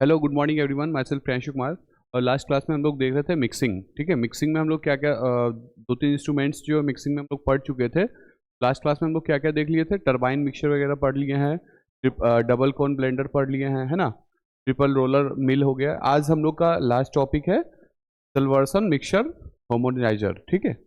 Hello good morning everyone, my self Priyanshu Kumar. और last class में हम लोग देख रहे थे मिक्सिंग। ठीक है, मिक्सिंग में हम लोग क्या क्या दो तीन इंस्ट्रूमेंट्स जो मिक्सिंग में हम लोग पढ़ चुके थे। लास्ट क्लास में हम लोग क्या क्या देख लिए थे, टरबाइन मिक्सर वगैरह पढ़ लिए हैं, डबल कोन ब्लेंडर पढ़ लिए हैं, है ना, ट्रिपल रोलर मिल हो गया। आज हम लोग का लास्ट टॉपिक है सिल्वर्सन मिक्सर होमोजेनाइजर। ठीक है,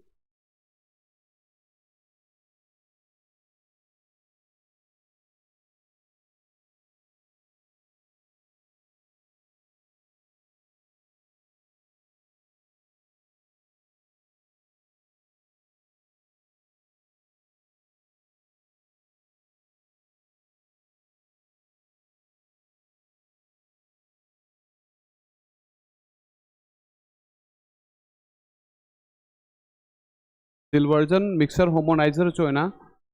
सिल्वर्सन मिक्सर होमोनाइजर जो है ना,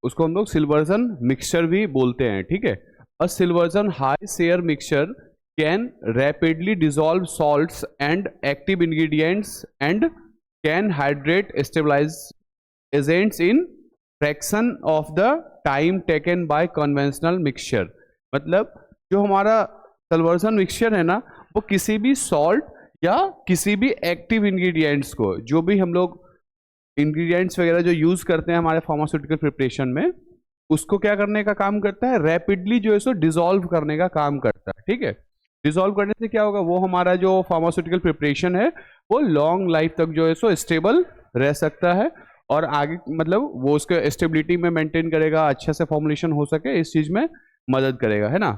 उसको हम लोग सिल्वर्सन मिक्सचर भी बोलते हैं। ठीक है, a Silverson high shear mixture can rapidly dissolve salts and active ingredients and can hydrate stabilize agents in fraction of the time taken by conventional mixture. मतलब जो हमारा सिल्वर्सन मिक्सचर है ना, वो किसी भी सॉल्ट या किसी भी एक्टिव इंग्रेडिएंट्स को, जो भी हम लोग इंग्रेडिएंट्स वगैरह जो यूज करते हैं हमारे फार्मास्यूटिकल प्रिपरेशन में, उसको क्या करने का काम करता है, रैपिडली जो है सो डिसॉल्व करने का काम करता है। ठीक है, डिसॉल्व करने से क्या होगा, वो हमारा जो फार्मास्यूटिकल प्रिपरेशन है वो लॉन्ग लाइफ तक जो है सो स्टेबल रह सकता है, और आगे मतलब वो उसके स्टेबिलिटी में मेंटेन करेगा, अच्छे से फॉर्मुलेशन हो सके इस चीज में मदद करेगा, है ना।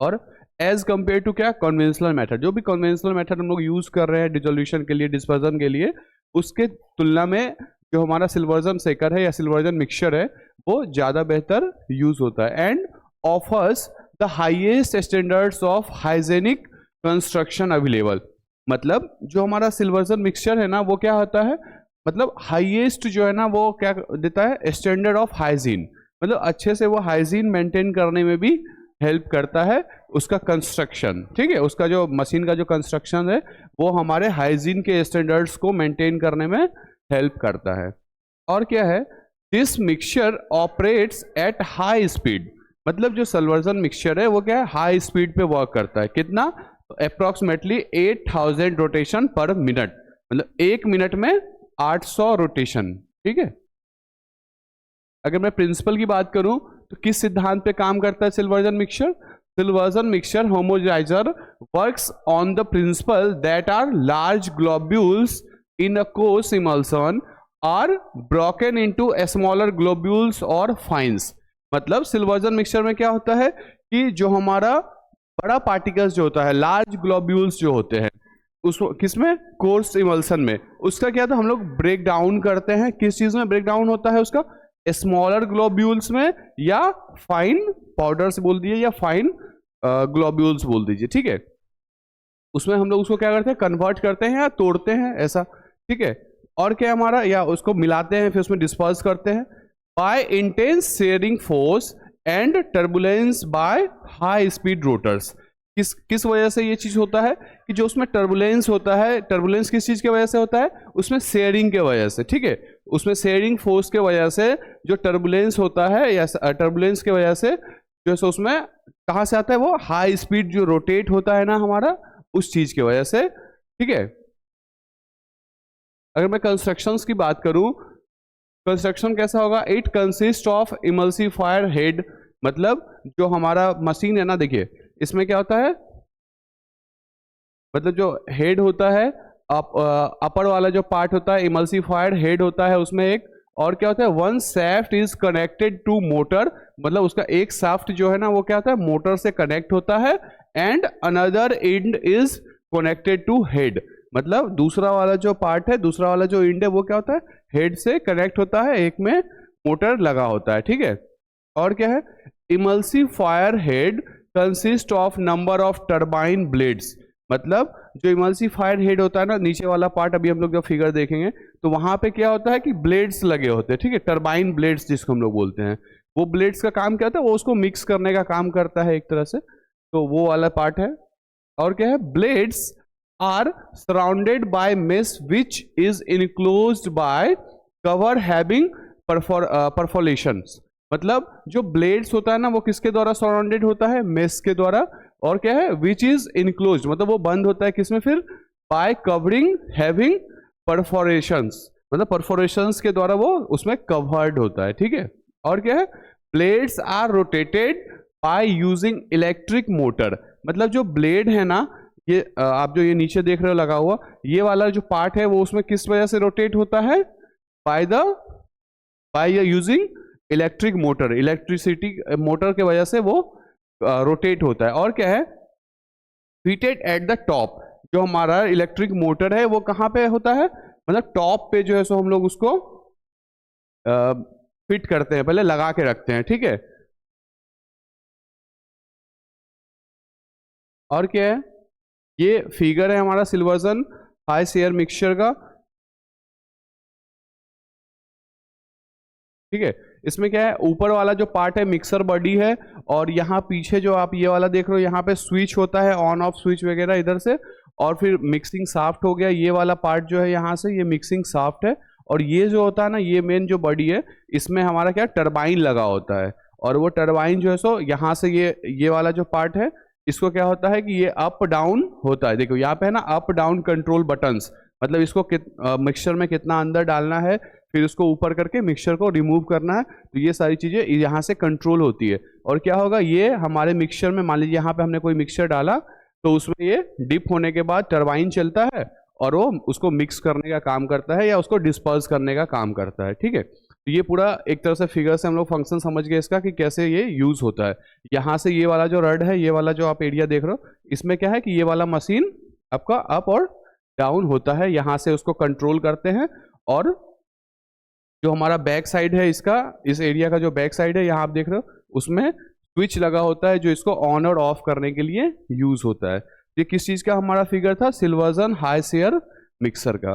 और एज कंपेयर टू क्या, कन्वेंशनल मेथड, जो भी कन्वेंशनल मेथड हम लोग यूज कर रहे हैं डिसोल्यूशन के लिए, डिस्पर्जन के लिए, उसके तुलना में जो हमारा सिल्वर्सन शेकर है या सिल्वर्सन मिक्सचर है वो ज़्यादा बेहतर यूज होता है and offers the highest standards of hygienic construction available. मतलब जो हमारा सिल्वर्सन मिक्सचर है ना, वो क्या होता है, मतलब हाईएस्ट जो है ना वो क्या देता है, स्टैंडर्ड ऑफ हाइजीन, मतलब अच्छे से वो हाइजीन मेंटेन करने में भी हेल्प करता है उसका कंस्ट्रक्शन। ठीक है, उसका जो मशीन का जो कंस्ट्रक्शन है वो हमारे हाइजीन के स्टैंडर्ड्स को मेंटेन करने में हेल्प करता है। और क्या है, this mixture operates at high speed. मतलब जो सिल्वर्सन मिक्सचर है वो क्या है, हाई स्पीड पे वर्क करता है। कितना, अप्रोक्सीमेटली 8000 रोटेशन पर मिनट, मतलब एक मिनट में 800 रोटेशन। ठीक है, अगर मैं प्रिंसिपल की बात करूं तो किस सिद्धांत पे काम करता है Silverson mixture, Silverson mixture homogenizer works on the principle that are large globules in a coarse emulsion are broken into smaller globules और फाइन्स। मतलब सिल्वर्सन मिक्सचर में क्या होता है कि जो हमारा बड़ा पार्टिकल्स जो होता है, लार्ज ग्लोब्यूल्स जो होते हैं, उस किसमें, कोर्स इमल्सन में, उसका क्या था हम लोग ब्रेक डाउन करते हैं। किस चीज में ब्रेक डाउन होता है उसका, स्मॉलर ग्लोब्यूल्स में, या फाइन पाउडर्स बोल दिए या फाइन ग्लोब्यूल्स बोल दीजिए। ठीक है, उसमें हम लोग उसको क्या करते हैं, कन्वर्ट करते हैं या तोड़ते हैं, ऐसा। ठीक है, और क्या हमारा, या उसको मिलाते हैं फिर उसमें डिस्पर्स करते हैं by intense shearing force and turbulence by high speed rotors. किस किस वजह से ये चीज होता है कि जो उसमें टर्बुलेंस होता है, टर्बुलेंस किस चीज की वजह से होता है, उसमें शेयरिंग के वजह से। ठीक है, उसमें शेयरिंग फोर्स के वजह से जो टर्बुलेंस होता है, या टर्बुलेंस के वजह से जो है उसमें कहाँ से आता है, वो हाई स्पीड जो रोटेट होता है ना हमारा, उस चीज की वजह से। ठीक है, अगर मैं कंस्ट्रक्शंस की बात करूं, कंस्ट्रक्शन कैसा होगा, it consist of emulsifier head. मतलब जो हमारा मशीन है ना, देखिए इसमें क्या होता है, मतलब जो हेड होता है, अपर वाला जो पार्ट होता है इमल्सिफायर हेड होता है उसमें एक, और क्या होता है, one shaft is connected to motor. मतलब उसका एक शाफ्ट जो है ना वो क्या होता है, मोटर से कनेक्ट होता है, and another end is connected to head. मतलब दूसरा वाला जो पार्ट है, दूसरा वाला जो एंड है वो क्या होता है, हेड से कनेक्ट होता है, एक में मोटर लगा होता है। ठीक है, और क्या है, emulsifier head consist of number of turbine blades. मतलब जो इमल्सिफायर हेड होता है ना, नीचे वाला पार्ट, अभी हम लोग जब फिगर देखेंगे तो वहां पे क्या होता है कि ब्लेड्स लगे होते हैं। ठीक है, टर्बाइन ब्लेड्स जिसको हम लोग बोलते हैं, वो ब्लेड्स का काम क्या होता है, वो उसको मिक्स करने का काम करता है एक तरह से, तो वो वाला पार्ट है। और क्या है, blades are surrounded by mesh which is enclosed by cover having perforations. मतलब जो ब्लेड्स होता है ना वो किसके द्वारा सराउंडेड होता है, मेश के द्वारा, और क्या है विच इज इनक्लोज्ड, मतलब वो बंद होता है किसमें फिर, बाय कवरिंग हैविंग परफोरेशंस, मतलब परफोरेशंस के द्वारा वो उसमें कवर्ड होता है, ठीक है। और क्या है blades are rotated by using electric motor, मतलब जो ब्लेड है ना ये आप जो ये नीचे देख रहे हो लगा हुआ ये वाला जो पार्ट है वो उसमें किस वजह से रोटेट होता है, bye using electric motor, electricity motor के वजह से वो रोटेट होता है। और क्या है फिटेड एट द टॉप, जो हमारा इलेक्ट्रिक मोटर है वो कहाँ पे होता है, मतलब टॉप पे जो है सो हम लोग उसको फिट करते हैं, पहले लगा के रखते हैं, ठीक है। और क्या है ये फिगर है हमारा सिल्वर्सन हाई शेयर मिक्सचर का, ठीक है। इसमें क्या है ऊपर वाला जो पार्ट है मिक्सर बॉडी है, और यहाँ पीछे जो आप ये वाला देख रहे हो यहाँ पे स्विच होता है, ऑन ऑफ स्विच वगैरह इधर से, और फिर मिक्सिंग शाफ्ट हो गया, ये वाला पार्ट जो है यहाँ से ये मिक्सिंग शाफ्ट है, और ये जो होता है ना ये मेन जो बॉडी है इसमें हमारा क्या टरबाइन लगा होता है, और वो टरबाइन जो है सो यहाँ से ये वाला जो पार्ट है इसको क्या होता है कि ये अप डाउन होता है, देखो यहाँ पे है ना अप डाउन कंट्रोल बटन्स, मतलब इसको मिक्सचर में कितना अंदर डालना है, फिर उसको ऊपर करके मिक्सचर को रिमूव करना है, तो ये सारी चीज़ें यहाँ से कंट्रोल होती है। और क्या होगा ये हमारे मिक्सचर में मान लीजिए यहाँ पे हमने कोई मिक्सचर डाला तो उसमें ये डिप होने के बाद टरबाइन चलता है और वो उसको मिक्स करने का काम करता है या उसको डिस्पर्स करने का काम करता है, ठीक है। तो ये पूरा एक तरह से फिगर से हम लोग फंक्शन समझ गए इसका कि कैसे ये यूज होता है। यहाँ से ये वाला जो रड है, ये वाला जो आप एरिया देख रहे हो, इसमें क्या है कि ये वाला मशीन आपका अप और डाउन होता है, यहाँ से उसको कंट्रोल करते हैं। और जो हमारा बैक साइड है इसका, इस एरिया का जो बैक साइड है यहाँ आप देख रहे हो, उसमें स्विच लगा होता है जो इसको ऑन और ऑफ करने के लिए यूज होता है। ये किस चीज का हमारा फिगर था, सिल्वर्सन हाई शेयर मिक्सर का।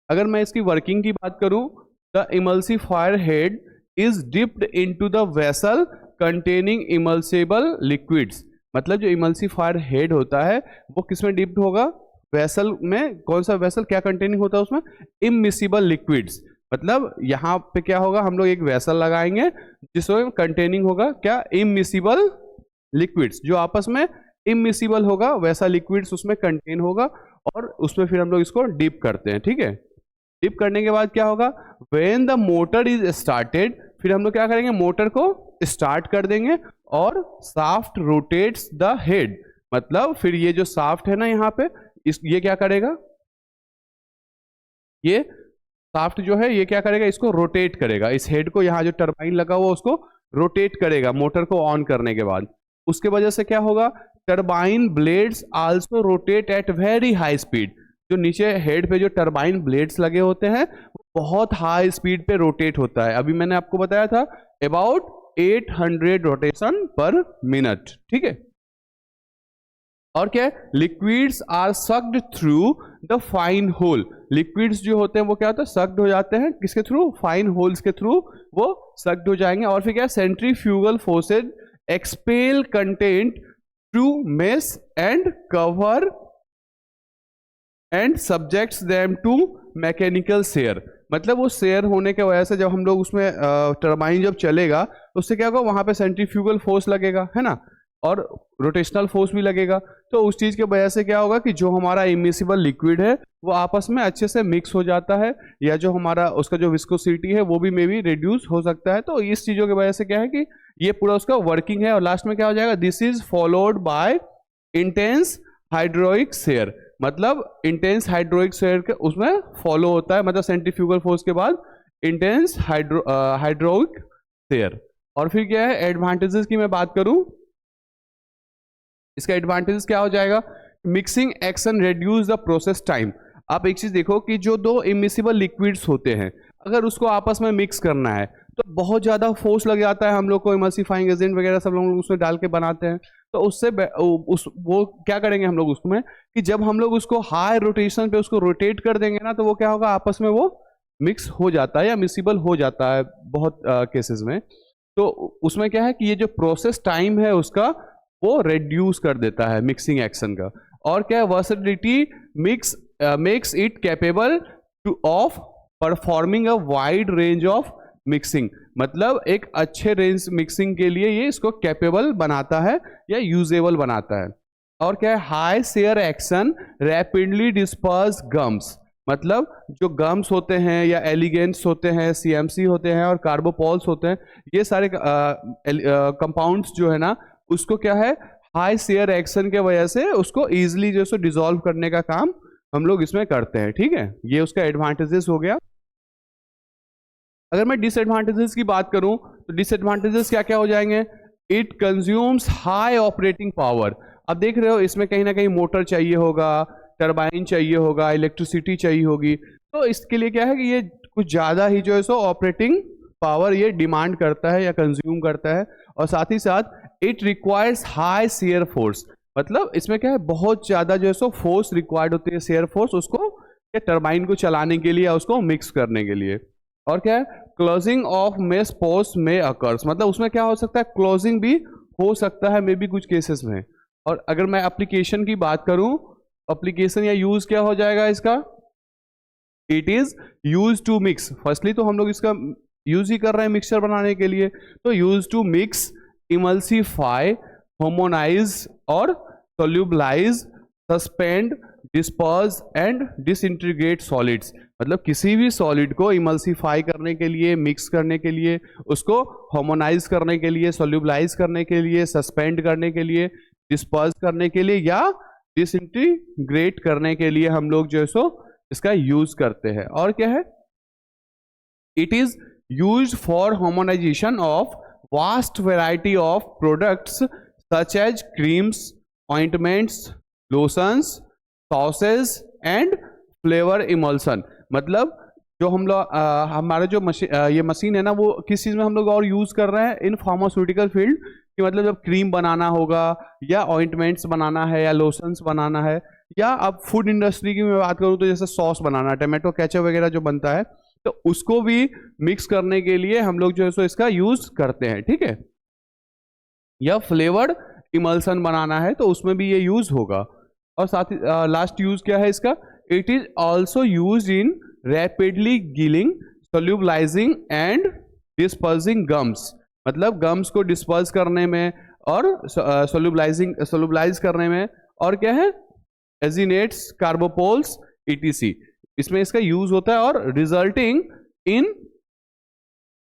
अगर मैं इसकी वर्किंग की बात करूं, the emulsifier head is dipped into the vessel containing emulsible liquids, मतलब जो इमल्सिफायर हेड होता है वो किसमें डिप्ड होगा, वेसल में। कौन सा वेसल, क्या कंटेनिंग होता है उसमें, इममिसिबल लिक्विड्स, मतलब यहाँ पे क्या होगा हम लोग एक वेसल लगाएंगे जिसमें कंटेनिंग होगा क्या, इममिसिबल लिक्विड्स, जो आपस में इममिसिबल होगा वैसा लिक्विड्स उसमें कंटेन होगा, और उसमें फिर हम लोग इसको डिप करते हैं, ठीक है। डिप करने के बाद क्या होगा, when the motor is started, फिर हम लोग क्या करेंगे मोटर को स्टार्ट कर देंगे, और शाफ्ट रोटेट्स द हेड, मतलब फिर ये जो शाफ्ट है ना यहाँ पे ये क्या करेगा, ये शाफ्ट जो है ये क्या करेगा, इसको रोटेट करेगा, इस हेड को, यहाँ जो टरबाइन लगा हुआ उसको रोटेट करेगा मोटर को ऑन करने के बाद। उसके वजह से क्या होगा, turbine blades also rotate at very high speed, जो नीचे हेड पे जो टरबाइन ब्लेड्स लगे होते हैं बहुत हाई स्पीड पे रोटेट होता है। अभी मैंने आपको बताया था अबाउट 800 रोटेशन पर मिनट, ठीक है। और क्या है, liquids are sucked through the fine hole, liquids जो होते हैं वो क्या होता है सक्ड हो जाते हैं, किसके थ्रू, फाइन होल्स के थ्रू वो सक्ड हो जाएंगे। और फिर क्या है, centrifugal forces expel content to mesh and cover and subjects them to mechanical shear, मतलब वो शेयर होने के वजह से जब हम लोग उसमें टरबाइन जब चलेगा तो उससे क्या होगा, वहां पे सेंट्रीफ्यूगल फोर्स लगेगा, है ना, और रोटेशनल फोर्स भी लगेगा, तो उस चीज के वजह से क्या होगा कि जो हमारा इमिसिबल लिक्विड है वो आपस में अच्छे से मिक्स हो जाता है, या जो हमारा उसका जो विस्कोसिटी है वो भी मे बी रिड्यूस हो सकता है। तो इस चीजों की वजह से क्या है कि ये पूरा उसका वर्किंग है। और लास्ट में क्या हो जाएगा, this is followed by intense hydraulic share, मतलब इंटेंस हाइड्रोलिक शेयर के उसमें फॉलो होता है, मतलब सेंट्रीफ्यूगल फोर्स के बाद इंटेंस हाइड्रोलिक शेयर। और फिर क्या है एडवांटेजेस की मैं बात करूं, इसका एडवांटेज क्या हो जाएगा, mixing action reduce the process time. आप एक चीज देखो कि जो दो इमिसिबल लिक्विड्स होते हैं अगर उसको आपस में मिक्स करना है तो बहुत ज्यादा फोर्स लग जाता है, हम लोग को इमल्सिफाइंग एजेंट वगैरह सब लोग उसमें डाल के बनाते हैं, तो उससे वो क्या करेंगे हम लोग उसमें कि जब हम लोग उसको हाई रोटेशन पे उसको रोटेट कर देंगे ना तो वो क्या होगा, आपस में वो मिक्स हो जाता है या मिसिबल हो जाता है बहुत केसेस में। तो उसमें क्या है कि ये जो प्रोसेस टाइम है उसका वो रिड्यूस कर देता है मिक्सिंग एक्शन का। और क्या है, versatility makes it capable two of performing a wide range of mixing, मतलब एक अच्छे रेंज मिक्सिंग के लिए ये इसको कैपेबल बनाता है या यूजेबल बनाता है। और क्या है, high share action rapidly disperse gums, मतलब जो गम्स होते हैं या एलिगेंट्स होते हैं, सीएमसी होते हैं और कार्बोपॉल्स होते हैं, ये सारे कंपाउंड्स जो है ना, उसको क्या है, हाई शेयर एक्शन के वजह से उसको इजीली जो है डिसॉल्व करने का काम हम लोग इसमें करते हैं। ठीक है, ये उसका एडवांटेजेस हो गया। अगर मैं डिसएडवांटेजेस की बात करूं तो डिसएडवांटेजेस क्या क्या हो जाएंगे, it consumes high operating power. अब देख रहे हो इसमें कहीं ना कहीं मोटर चाहिए होगा, टरबाइन चाहिए होगा, इलेक्ट्रिसिटी चाहिए होगी, तो इसके लिए क्या है कि ये कुछ ज़्यादा ही जो है सो ऑपरेटिंग पावर ये डिमांड करता है या कंज्यूम करता है। और साथ ही साथ it requires high shear force, मतलब इसमें क्या है, बहुत ज़्यादा जो है सो फोर्स रिक्वायर्ड होती है, शेयर फोर्स, उसको टरबाइन को चलाने के लिए या उसको मिक्स करने के लिए। और क्या है, क्लोजिंग ऑफ मेस पोस्ट में अकर्स, मतलब उसमें क्या हो सकता है, क्लोजिंग भी हो सकता है मे बी कुछ केसेस में। और अगर मैं एप्लीकेशन की बात करूं, एप्लीकेशन या यूज क्या हो जाएगा इसका, it is use to mix. Firstly तो हम लोग इसका यूज ही कर रहे हैं मिक्सचर बनाने के लिए, तो यूज टू मिक्स, इमल्सीफाई, होमोनाइज और solubilise, suspend, disperse and disintegrate solids, मतलब किसी भी सॉलिड को इमल्सीफाई करने के लिए, मिक्स करने के लिए, उसको होमोनाइज करने के लिए, सोल्यूबलाइज करने के लिए, सस्पेंड करने के लिए, डिस्पर्स करने के लिए या डिसइंटीग्रेट करने के लिए हम लोग जो है सो इसका यूज करते हैं। और क्या है, it is used for homogenization of vast variety of products such as creams, ointments, lotions, sauces and flavour emulsion, मतलब जो हम लोग हमारे जो ये मशीन है ना, वो किस चीज़ में हम लोग और यूज़ कर रहे हैं, इन फार्मास्यूटिकल फील्ड, कि मतलब जब क्रीम बनाना होगा या ऑइंटमेंट्स बनाना है या लोशंस बनाना है, या अब फूड इंडस्ट्री की मैं बात करूँ तो जैसे सॉस बनाना, टमाटो केचप वगैरह जो बनता है, तो उसको भी मिक्स करने के लिए हम लोग जो है सो इसका यूज़ करते हैं। ठीक है, या फ्लेवर्ड इमल्सन बनाना है तो उसमें भी ये यूज़ होगा। और साथ ही लास्ट यूज़ क्या है इसका, it is also use in rapidly gelling, solubilizing and dispersing gums, मतलब गम्स को डिस्पर्स करने में और सोल्यूबलाइज करने में, और क्या है, एजिनेट्स, कार्बोपोल्स, ईटीसी, इसमें इसका यूज होता है। और resulting in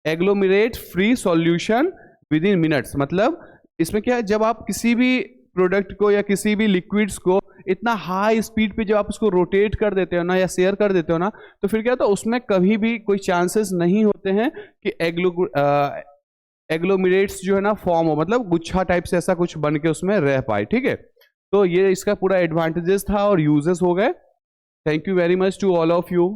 agglomerate free solution within minutes, मतलब इसमें क्या है, जब आप किसी भी प्रोडक्ट को या किसी भी लिक्विड्स को इतना हाई स्पीड पे जब आप उसको रोटेट कर देते हो ना या शेयर कर देते हो ना, तो फिर क्या होता है, उसमें कभी भी कोई चांसेस नहीं होते हैं कि एग्लोमेरेट्स जो है ना फॉर्म हो, मतलब गुच्छा टाइप से ऐसा कुछ बन के उसमें रह पाए। ठीक है, तो ये इसका पूरा एडवांटेजेस था और यूजेस हो गए। Thank you very much to all of you.